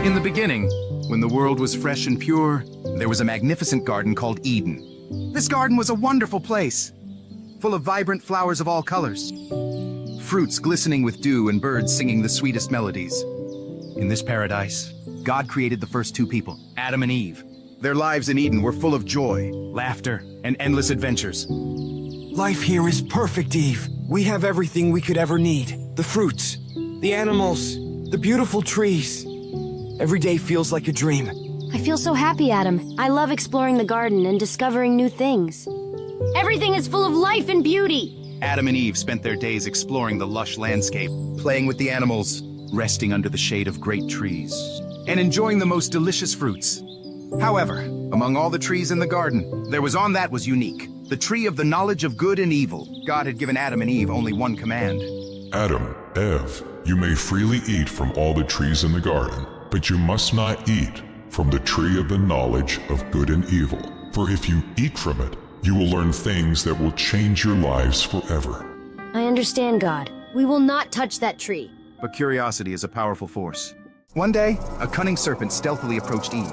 In the beginning, when the world was fresh and pure, there was a magnificent garden called Eden. This garden was a wonderful place, full of vibrant flowers of all colors, fruits glistening with dew and birds singing the sweetest melodies. In this paradise, God created the first two people, Adam and Eve. Their lives in Eden were full of joy, laughter, and endless adventures. Life here is perfect, Eve. We have everything we could ever need. The fruits, the animals, the beautiful trees. Every day feels like a dream. I feel so happy, Adam. I love exploring the garden and discovering new things. Everything is full of life and beauty. Adam and Eve spent their days exploring the lush landscape, playing with the animals, resting under the shade of great trees, and enjoying the most delicious fruits. However, among all the trees in the garden, there was one that was unique. The tree of the knowledge of good and evil. God had given Adam and Eve only one command. Adam, Eve, you may freely eat from all the trees in the garden, but you must not eat from the tree of the knowledge of good and evil. For if you eat from it, you will learn things that will change your lives forever. I understand, God. We will not touch that tree. But curiosity is a powerful force. One day, a cunning serpent stealthily approached Eve.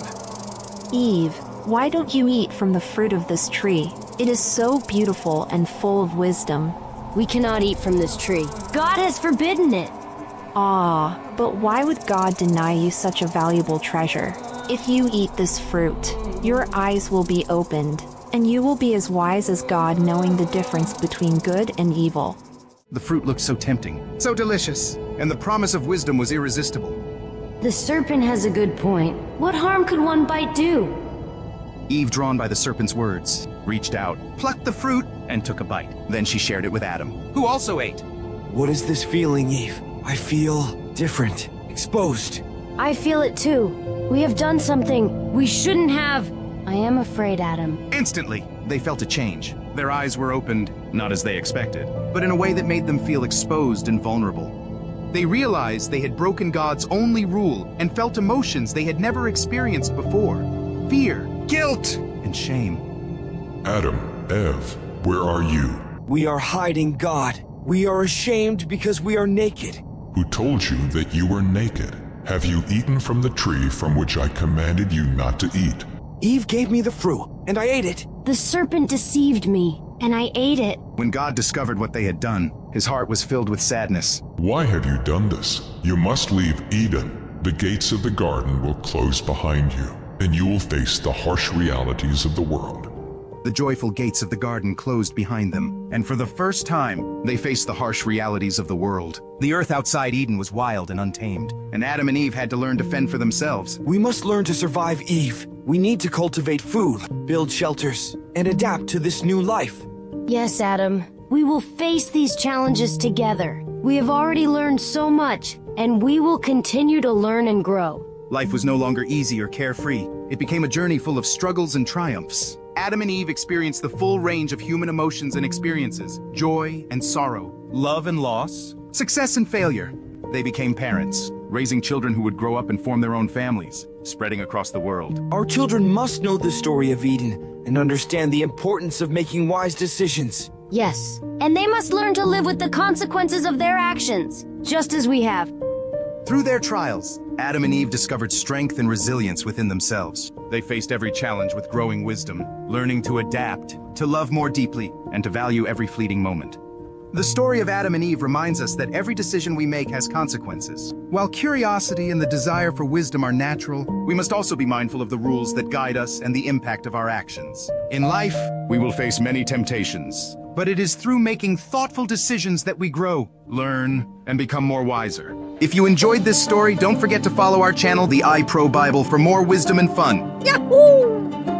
Eve, why don't you eat from the fruit of this tree? It is so beautiful and full of wisdom. We cannot eat from this tree. God has forbidden it. But why would God deny you such a valuable treasure? If you eat this fruit, your eyes will be opened, and you will be as wise as God, knowing the difference between good and evil. The fruit looked so tempting, so delicious, and the promise of wisdom was irresistible. The serpent has a good point. What harm could one bite do? Eve, drawn by the serpent's words, reached out, plucked the fruit, and took a bite. Then she shared it with Adam, who also ate. What is this feeling, Eve? I feel different, exposed. I feel it too. We have done something we shouldn't have. I am afraid, Adam. Instantly, they felt a change. Their eyes were opened, not as they expected, but in a way that made them feel exposed and vulnerable. They realized they had broken God's only rule and felt emotions they had never experienced before. Fear, guilt, and shame. Adam, Eve, where are you? We are hiding God. We are ashamed because we are naked. Who told you that you were naked? Have you eaten from the tree from which I commanded you not to eat? Eve gave me the fruit, and I ate it. The serpent deceived me, and I ate it. When God discovered what they had done, his heart was filled with sadness. Why have you done this? You must leave Eden. The gates of the garden will close behind you, and you will face the harsh realities of the world. The joyful gates of the garden closed behind them, and for the first time, they faced the harsh realities of the world. The earth outside Eden was wild and untamed, and Adam and Eve had to learn to fend for themselves. We must learn to survive, Eve. We need to cultivate food, build shelters, and adapt to this new life. Yes, Adam. We will face these challenges together. We have already learned so much, and we will continue to learn and grow. Life was no longer easy or carefree. It became a journey full of struggles and triumphs. Adam and Eve experienced the full range of human emotions and experiences, joy and sorrow, love and loss, success and failure. They became parents, raising children who would grow up and form their own families, spreading across the world. Our children must know the story of Eden and understand the importance of making wise decisions. Yes, and they must learn to live with the consequences of their actions, just as we have. Through their trials, Adam and Eve discovered strength and resilience within themselves. They faced every challenge with growing wisdom, learning to adapt, to love more deeply, and to value every fleeting moment. The story of Adam and Eve reminds us that every decision we make has consequences. While curiosity and the desire for wisdom are natural, we must also be mindful of the rules that guide us and the impact of our actions. In life, we will face many temptations, but it is through making thoughtful decisions that we grow, learn, and become more wiser. If you enjoyed this story, don't forget to follow our channel, the iPro Bible, for more wisdom and fun. Yahoo!